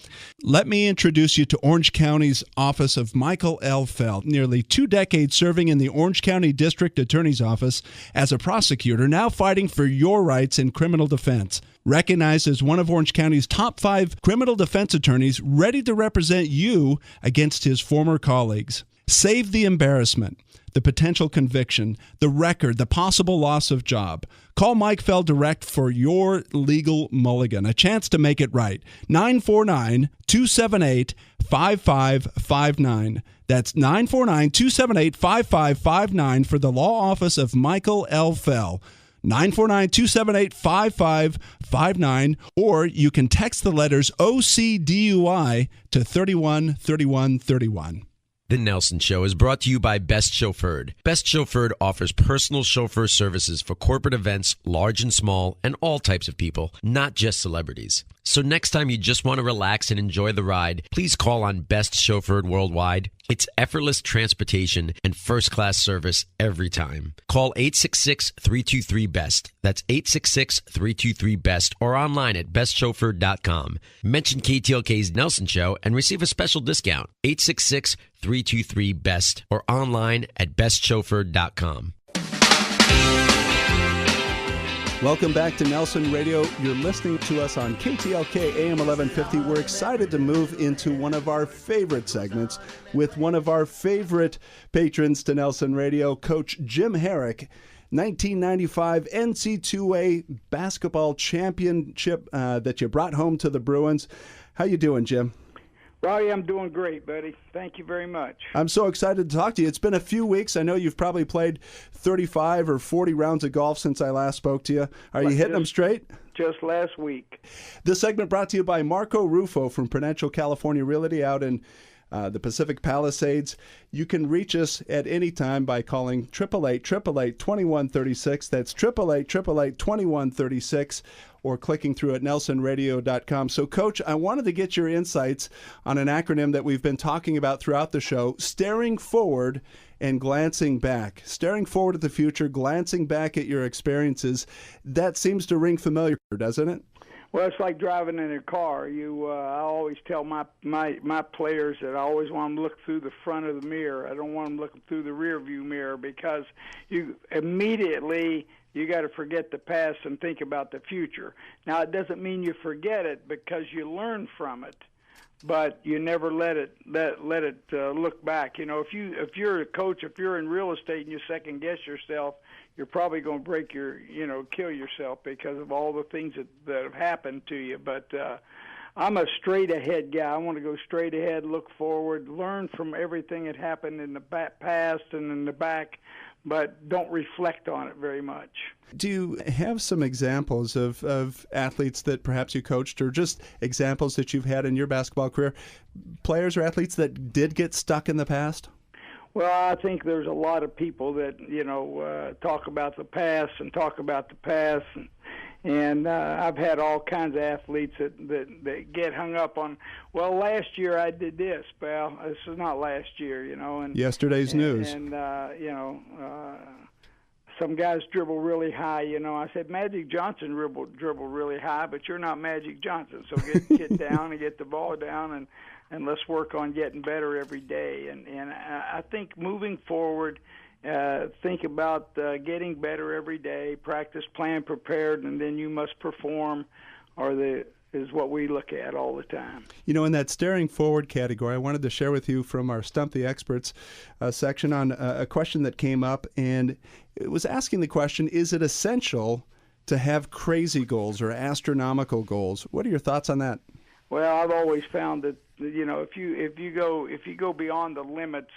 Let me introduce you to Orange County's Office of Michael L. Feld, nearly 2 decades serving in the Orange County District Attorney's Office as a prosecutor, now fighting for your rights in criminal defense. Recognized as one of Orange County's top 5 criminal defense attorneys, ready to represent you against his former colleagues. Save the embarrassment, the potential conviction, the record, the possible loss of job. Call Mike Feld direct for your legal mulligan, a chance to make it right. 949-278-5559. That's 949-278-5559 for the law office of Michael L. Feld. 949-278-5559, or you can text the letters OCDUI to 313131. The Nelson Show is brought to you by Best Chauffeured. Best Chauffeured offers personal chauffeur services for corporate events, large and small, and all types of people, not just celebrities. So next time you just want to relax and enjoy the ride, please call on Best Chauffeured Worldwide. It's effortless transportation and first-class service every time. Call 866-323-BEST. That's 866-323-BEST or online at bestchauffeured.com. Mention KTLK's Nelson Show and receive a special discount. 866-323-BEST or online at bestchauffeured.com. Welcome back to Nelson Radio. You're listening to us on KTLK AM 1150. We're excited to move into one of our favorite segments with one of our favorite patrons to Nelson Radio, Coach Jim Harrick. 1995 NC2A basketball championship that you brought home to the Bruins. How you doing, Jim? Robbie, I'm doing great, buddy. Thank you very much. I'm so excited to talk to you. It's been a few weeks. I know you've probably played 35 or 40 rounds of golf since I last spoke to you. Are you hitting them straight? Just last week. This segment brought to you by Marco Rufo from Prudential California Realty out in the Pacific Palisades. You can reach us at any time by calling 888-888-2136. That's 888-888-2136. Or clicking through at nelsonradio.com. So, Coach, I wanted to get your insights on an acronym that we've been talking about throughout the show, staring forward and glancing back. Staring forward at the future, glancing back at your experiences. That seems to ring familiar, doesn't it? Well, it's like driving in a car. I always tell my players that I always want them to look through the front of the mirror. I don't want them looking through the rear view mirror, because you got to forget the past and think about the future. Now, it doesn't mean you forget it, because you learn from it, but you never let it look back. You know, if you're a coach, if you're in real estate and you second guess yourself, you're probably going to kill yourself because of all the things that have happened to you. But I'm a straight ahead guy. I want to go straight ahead, look forward, learn from everything that happened in the past and in the back, but don't reflect on it very much. Do you have some examples of athletes that perhaps you coached, or just examples that you've had in your basketball career, players or athletes that did get stuck in the past? Well, I think there's a lot of people that, talk about the past. And And I've had all kinds of athletes that get hung up on, well, last year I did this. Well, this is not last year, you know. And yesterday's news. And you know, some guys dribble really high. You know, I said Magic Johnson dribble really high, but you're not Magic Johnson. So get down and get the ball down, and let's work on getting better every day. And I think moving forward, think about getting better every day. Practice, plan, prepared, and then you must perform. Is what we look at all the time. You know, in that staring forward category, I wanted to share with you from our Stump the Experts section on a question that came up, and it was asking the question, is it essential to have crazy goals or astronomical goals? What are your thoughts on that? Well, I've always found that, you know, if you go beyond the limits,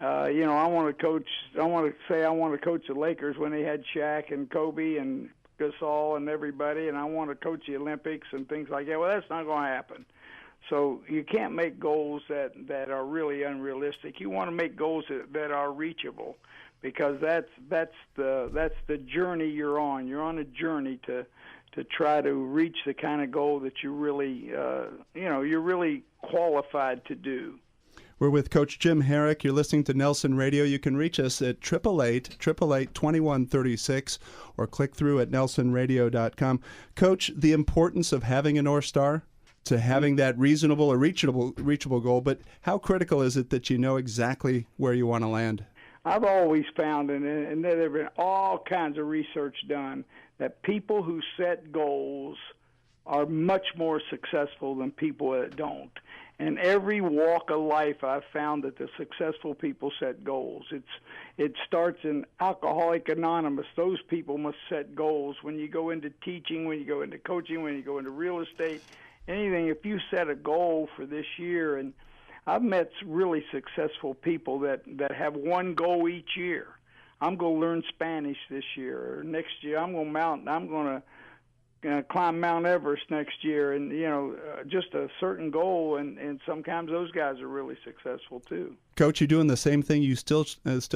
you know, I want to coach the Lakers when they had Shaq and Kobe and Gasol and everybody, and I want to coach the Olympics and things like that. Well, that's not going to happen. So you can't make goals that are really unrealistic. You want to make goals that are reachable, because that's the journey you're on. You're on a journey to try to reach the kind of goal that you really you're really qualified to do. We're with Coach Jim Harrick. You're listening to Nelson Radio. You can reach us at 888-888-2136 or click through at nelsonradio.com. Coach, the importance of having a North Star, to having that reasonable or reachable goal, but how critical is it that you know exactly where you want to land? I've always found, and there have been all kinds of research done, that people who set goals are much more successful than people that don't. In every walk of life, I've found that the successful people set goals. It starts in Alcoholics Anonymous. Those people must set goals. When you go into teaching, when you go into coaching, when you go into real estate, anything, if you set a goal for this year, and I've met really successful people that have one goal each year. I'm going to learn Spanish this year, or next year I'm going to climb Mount Everest next year, and just a certain goal, and sometimes those guys are really successful too. Coach, you doing the same thing? You still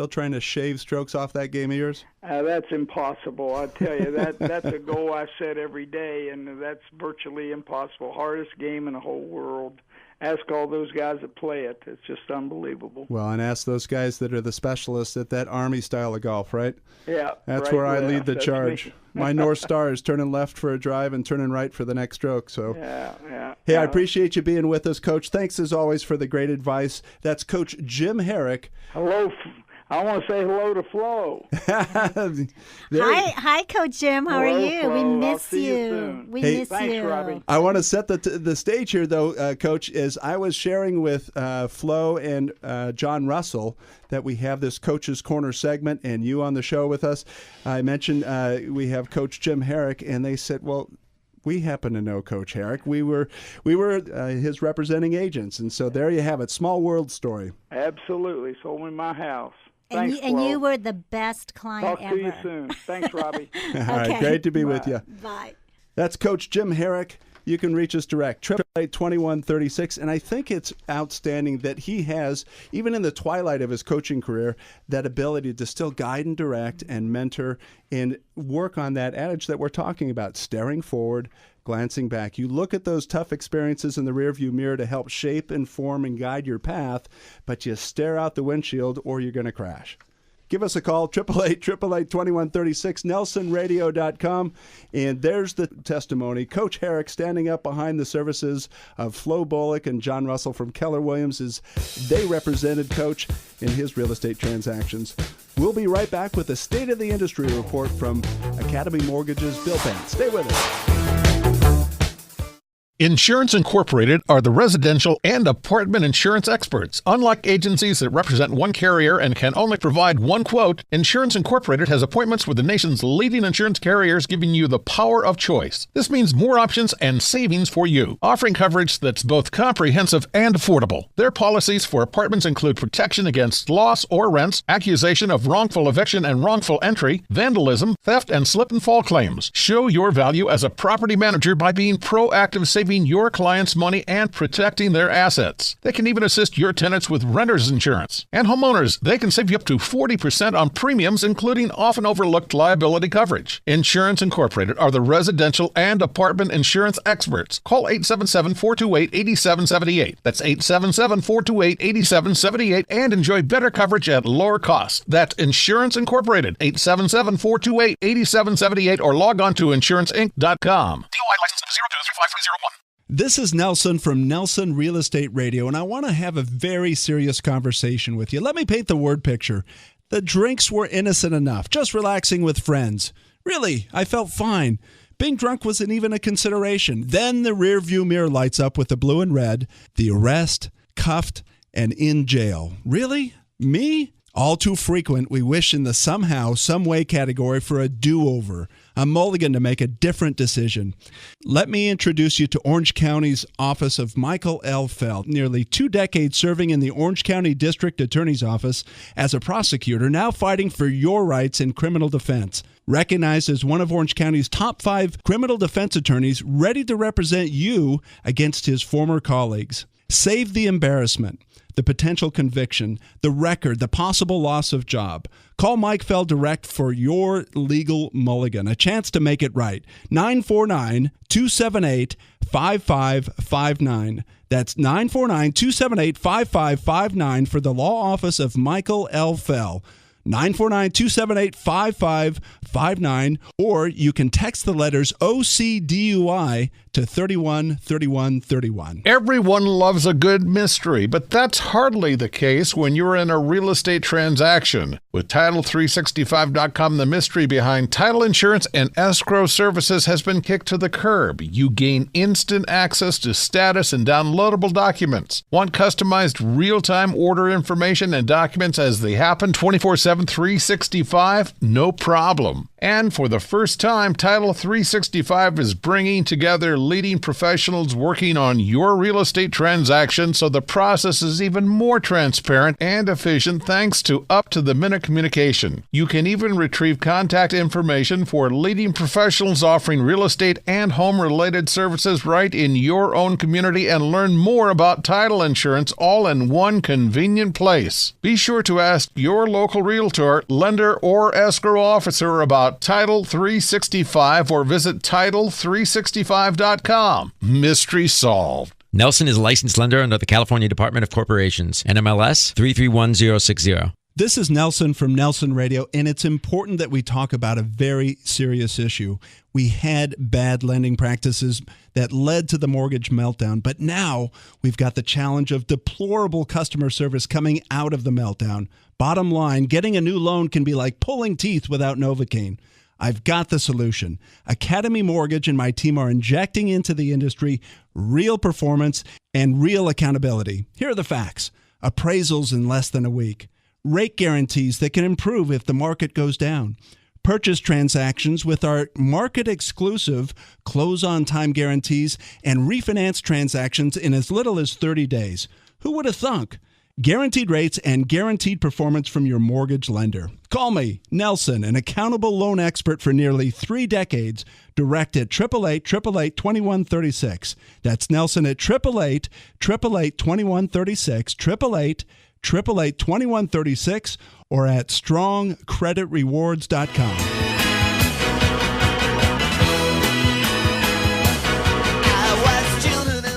trying to shave strokes off that game of yours? That's impossible. I tell you, that's a goal I set every day, and that's virtually impossible. Hardest game in the whole world. Ask all those guys that play it. It's just unbelievable. Well, and ask those guys that are the specialists at that Army style of golf, right? Yeah. That's right, where I lead the charge. My North Star is turning left for a drive and turning right for the next stroke. So, yeah. Hey, I appreciate you being with us, Coach. Thanks as always for the great advice. That's Coach Jim Harrick. Hello. I want to say hello to Flo. Hi, Coach Jim. How hello, are you? Flo. We miss I'll see you soon. We miss thanks, you. Robbie. I want to set the stage here, though, Coach, as I was sharing with Flo and John Russell that we have this Coach's Corner segment and you on the show with us. I mentioned we have Coach Jim Harrick, and they said, well, we happen to know Coach Harrick. We were his representing agents, and so there you have it. Small world story. Absolutely. Sold me my house. And Thanks, you were the best client ever. Talk to you soon. Thanks, Robbie. All right, great to be with you. Bye. That's Coach Jim Harrick. You can reach us direct, 888-2136. And I think it's outstanding that he has, even in the twilight of his coaching career, that ability to still guide and direct and mentor and work on that adage that we're talking about, staring forward, glancing back. You look at those tough experiences in the rearview mirror to help shape, inform, and guide your path, but you stare out the windshield or you're going to crash. Give us a call, 888-888-2136, nelsonradio.com. And there's the testimony. Coach Harrick standing up behind the services of Flo Bullock and John Russell from Keller Williams as they represented Coach in his real estate transactions. We'll be right back with the State of the Industry report from Academy Mortgage's Bill Payne. Stay with us. Insurance Incorporated are the residential and apartment insurance experts. Unlike agencies that represent one carrier and can only provide one quote, Insurance Incorporated has appointments with the nation's leading insurance carriers, giving you the power of choice. This means more options and savings for you, offering coverage that's both comprehensive and affordable. Their policies for apartments include protection against loss or rents, accusation of wrongful eviction and wrongful entry, vandalism, theft, and slip and fall claims. Show your value as a property manager by being proactive, saving saving your clients money and protecting their assets. They can even assist your tenants with renter's insurance. And homeowners, they can save you up to 40% on premiums, including often overlooked liability coverage. Insurance Incorporated are the residential and apartment insurance experts. Call 877-428-8778. That's 877-428-8778 and enjoy better coverage at lower cost. That's Insurance Incorporated, 877-428-8778 or log on to insuranceinc.com. DOI license number 0235301. This is Nelson from Nelson Real Estate Radio, and I want to have a very serious conversation with you. Let me paint the word picture. The drinks were innocent enough, just relaxing with friends. Really, I felt fine. Being drunk wasn't even a consideration. Then the rearview mirror lights up with the blue and red, the arrest, cuffed, and in jail. Really? Me? All too frequent, we wish in the somehow, someway category for a do-over, a mulligan to make a different decision. Let me introduce you to Orange County's Office of Michael L. Feld. Nearly 2 decades serving in the Orange County District Attorney's Office as a prosecutor, now fighting for your rights in criminal defense. Recognized as one of Orange County's top 5 criminal defense attorneys, ready to represent you against his former colleagues. Save the embarrassment, the potential conviction, the record, the possible loss of job. Call Mike Feld direct for your legal mulligan, a chance to make it right. 949-278-5559. That's 949-278-5559 for the law office of Michael L. Feld. 949-278-5559, or you can text the letters OCDUI to 313131. Everyone loves a good mystery, but that's hardly the case when you're in a real estate transaction. With Title365.com, the mystery behind title insurance and escrow services has been kicked to the curb. You gain instant access to status and downloadable documents. Want customized real-time order information and documents as they happen 24/7, 365? No problem. And for the first time, Title365 is bringing together leading professionals working on your real estate transaction, so the process is even more transparent and efficient thanks to up-to-the-minute communication. You can even retrieve contact information for leading professionals offering real estate and home-related services right in your own community and learn more about title insurance all in one convenient place. Be sure to ask your local realtor, lender, or escrow officer about Title365 or visit Title365.com. Mystery solved. Nelson is a licensed lender under the California Department of Corporations, NMLS 331060. This is Nelson from Nelson Radio, and it's important that we talk about a very serious issue. We had bad lending practices that led to the mortgage meltdown, but now we've got the challenge of deplorable customer service coming out of the meltdown. Bottom line, getting a new loan can be like pulling teeth without Novocaine. I've got the solution. Academy Mortgage and my team are injecting into the industry real performance and real accountability. Here are the facts. Appraisals in less than a week. Rate guarantees that can improve if the market goes down. Purchase transactions with our market-exclusive close-on-time guarantees and refinance transactions in as little as 30 days. Who would have thunk? Guaranteed rates and guaranteed performance from your mortgage lender. Call me, Nelson, an accountable loan expert for nearly 3 decades, direct at 888-888-2136. That's Nelson at 888-888-2136, 888-888-2136, or at strongcreditrewards.com.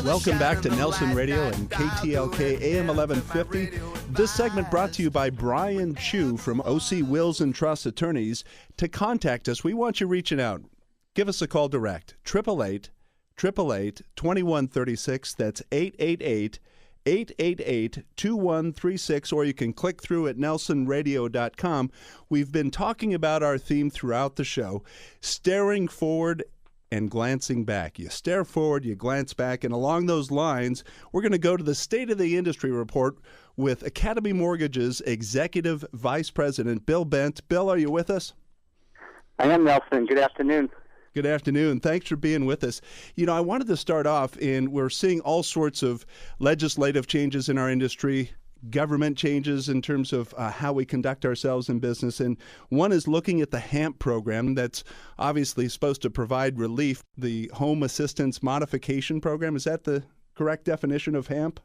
Welcome back to Nelson Radio and KTLK AM 1150. This segment brought to you by Brian Chu from OC Wills and Trust Attorneys. To contact us, we want you reaching out. Give us a call direct. 888-888-2136. That's 888-888-2136, or you can click through at nelsonradio.com. We've been talking about our theme throughout the show, staring forward and glancing back. You stare forward, you glance back, and along those lines, we're going to go to the State of the Industry report with Academy Mortgage's Executive Vice President, Bill Bent. Bill, are you with us? I am, Nelson. Good afternoon. Good afternoon. Thanks for being with us. You know, I wanted to start off, and we're seeing all sorts of legislative changes in our industry, government changes in terms of how we conduct ourselves in business. And one is looking at the HAMP program that's obviously supposed to provide relief, the Home Assistance Modification Program. Is that the correct definition of HAMP?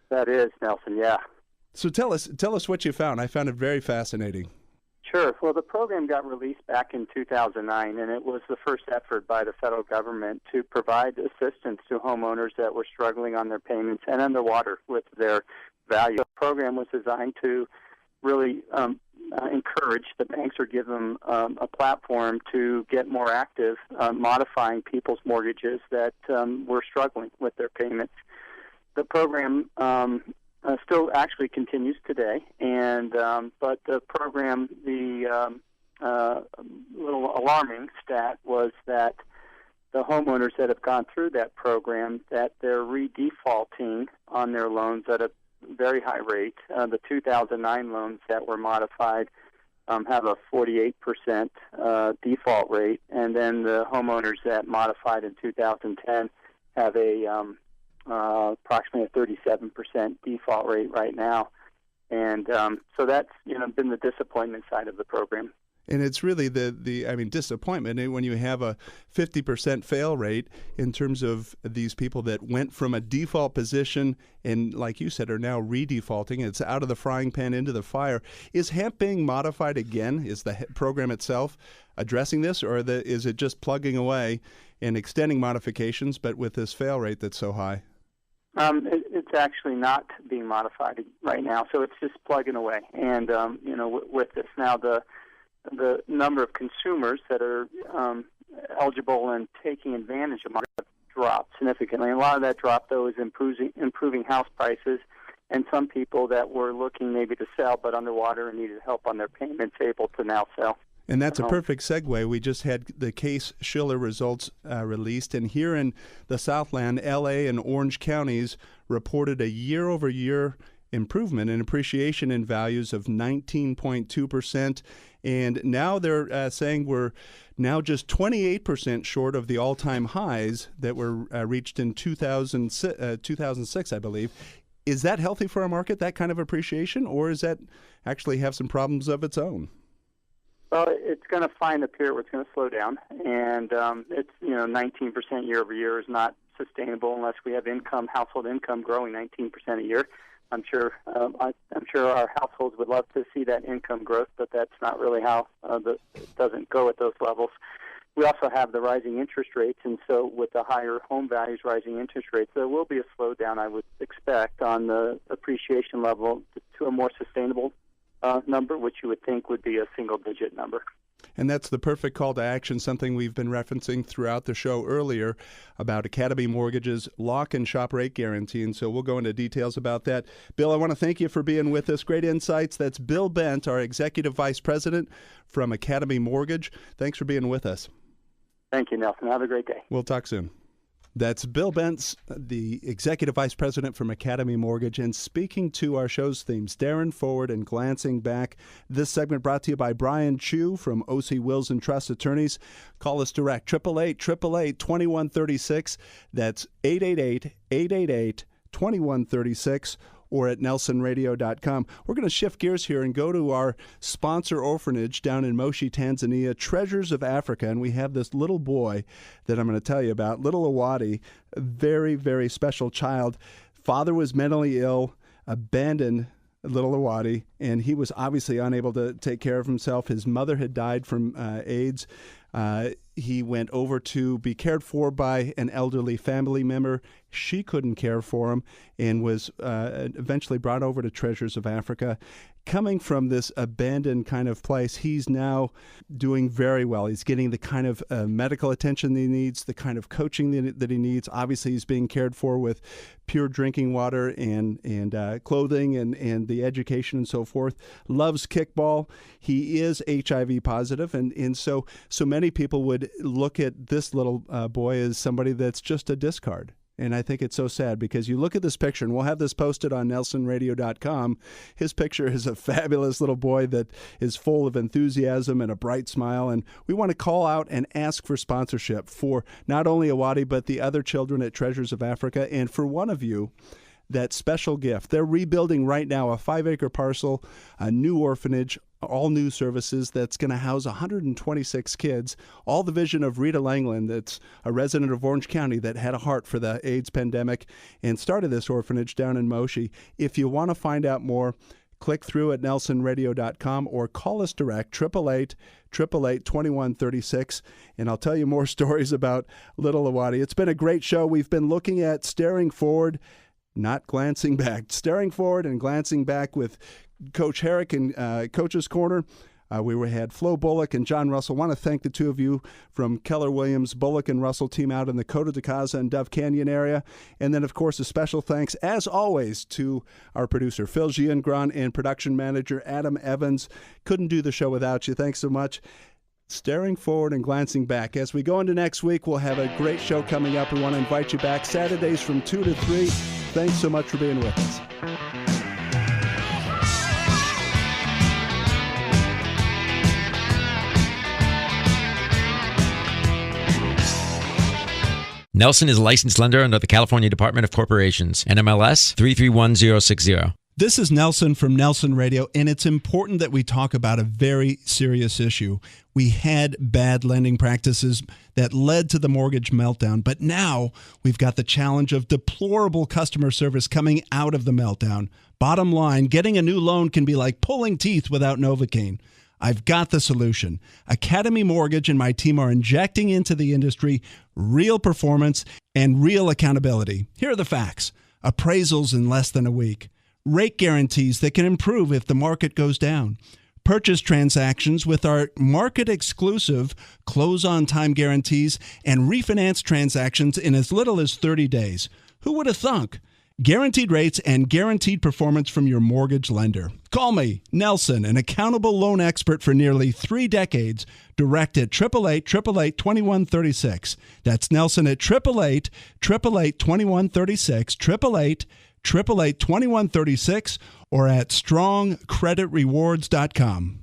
That is, Nelson, yeah. So tell us what you found. I found it very fascinating. Sure. Well, the program got released back in 2009, and it was the first effort by the federal government to provide assistance to homeowners that were struggling on their payments and underwater with their value. The program was designed to really encourage the banks or give them a platform to get more active modifying people's mortgages that were struggling with their payments. The program still actually continues today, and but the program, the little alarming stat was that the homeowners that have gone through that program, that they're re-defaulting on their loans at a very high rate. The 2009 loans that were modified have a 48% default rate, and then the homeowners that modified in 2010 have approximately a 37% default rate right now, and so that's been the disappointment side of the program. And it's really the disappointment when you have a 50% fail rate in terms of these people that went from a default position and, like you said, are now re-defaulting. It's out of the frying pan into the fire. Is HAMP being modified again? Is the program itself addressing this, or is it just plugging away and extending modifications, but with this fail rate that's so high? It's actually not being modified right now, so it's just plugging away. And with this now, the number of consumers that are eligible and taking advantage of market dropped significantly. And a lot of that drop, though, is improving house prices, and some people that were looking maybe to sell but underwater and needed help on their payments able to now sell. And that's a perfect segue. We just had the Case Shiller results released, and here in the Southland, L.A. and Orange counties reported a year-over-year improvement in appreciation in values of 19.2%, and now they're saying we're now just 28% short of the all-time highs that were reached in 2006, I believe. Is that healthy for our market, that kind of appreciation, or does that actually have some problems of its own? Well, it's going to find a period where it's going to slow down, and it's 19% year over year is not sustainable unless we have household income growing 19% a year. I'm sure our households would love to see that income growth, but that's not really how it doesn't go at those levels. We also have the rising interest rates, and so with the higher home values, rising interest rates, there will be a slowdown, I would expect, on the appreciation level to a more sustainable number, which you would think would be a single-digit number. And that's the perfect call to action, something we've been referencing throughout the show earlier about Academy Mortgage's lock and shop rate guarantee. And so we'll go into details about that. Bill, I want to thank you for being with us. Great insights. That's Bill Bent, our Executive Vice President from Academy Mortgage. Thanks for being with us. Thank you, Nelson. Have a great day. We'll talk soon. That's Bill Bentz, the Executive Vice President from Academy Mortgage, and speaking to our show's themes, staring forward and glancing back. This segment brought to you by Brian Chu from OC Wills and Trust Attorneys. Call us direct, 888-888-2136. That's 888-888-2136. Or at nelsonradio.com. We're going to shift gears here and go to our sponsor orphanage down in Moshi, Tanzania, Treasures of Africa. And we have this little boy that I'm going to tell you about, little Awadi, a very, very special child. Father was mentally ill, abandoned little Awadi, and he was obviously unable to take care of himself. His mother had died from AIDS. He went over to be cared for by an elderly family member. She couldn't care for him and was eventually brought over to Treasures of Africa. Coming from this abandoned kind of place, he's now doing very well. He's getting the kind of medical attention that he needs, the kind of coaching that he needs. Obviously, he's being cared for with pure drinking water and clothing and the education and so forth. Loves kickball. He is HIV positive, and so many people would look at this little boy as somebody that's just a discard. And I think it's so sad because you look at this picture, and we'll have this posted on nelsonradio.com. His picture is a fabulous little boy that is full of enthusiasm and a bright smile. And we want to call out and ask for sponsorship for not only Awadi, but the other children at Treasures of Africa. And for one of you that special gift. They're rebuilding right now a 5-acre parcel, a new orphanage, all new services that's going to house 126 kids. All the vision of Rita Langland, that's a resident of Orange County that had a heart for the AIDS pandemic and started this orphanage down in Moshi. If you want to find out more, click through at nelsonradio.com or call us direct, 888-888-2136, and I'll tell you more stories about Little Awadi. It's been a great show. We've been looking at staring forward, not glancing back. Staring forward and glancing back with Coach Harrick and Coach's Corner. We had Flo Bullock and John Russell. I want to thank the two of you from Keller Williams, Bullock and Russell Team out in the Coto de Caza and Dove Canyon area. And then, of course, a special thanks, as always, to our producer, Phil Giangron, and production manager, Adam Evans. Couldn't do the show without you. Thanks so much. Staring forward and glancing back. As we go into next week, we'll have a great show coming up. We want to invite you back Saturdays from 2 to 3. Thanks so much for being with us. Nelson is a licensed lender under the California Department of Corporations, NMLS 331060. This is Nelson from Nelson Radio, and it's important that we talk about a very serious issue. We had bad lending practices that led to the mortgage meltdown, but now we've got the challenge of deplorable customer service coming out of the meltdown. Bottom line, getting a new loan can be like pulling teeth without Novocaine. I've got the solution. Academy Mortgage and my team are injecting into the industry real performance and real accountability. Here are the facts. Appraisals in less than a week. Rate guarantees that can improve if the market goes down. Purchase transactions with our market-exclusive close-on-time guarantees and refinance transactions in as little as 30 days. Who would have thunk? Guaranteed rates and guaranteed performance from your mortgage lender. Call me, Nelson, an accountable loan expert for nearly 3 decades, direct at 888-888-2136. That's Nelson at 888-888-2136, 888-888-2136, or at strongcreditrewards.com.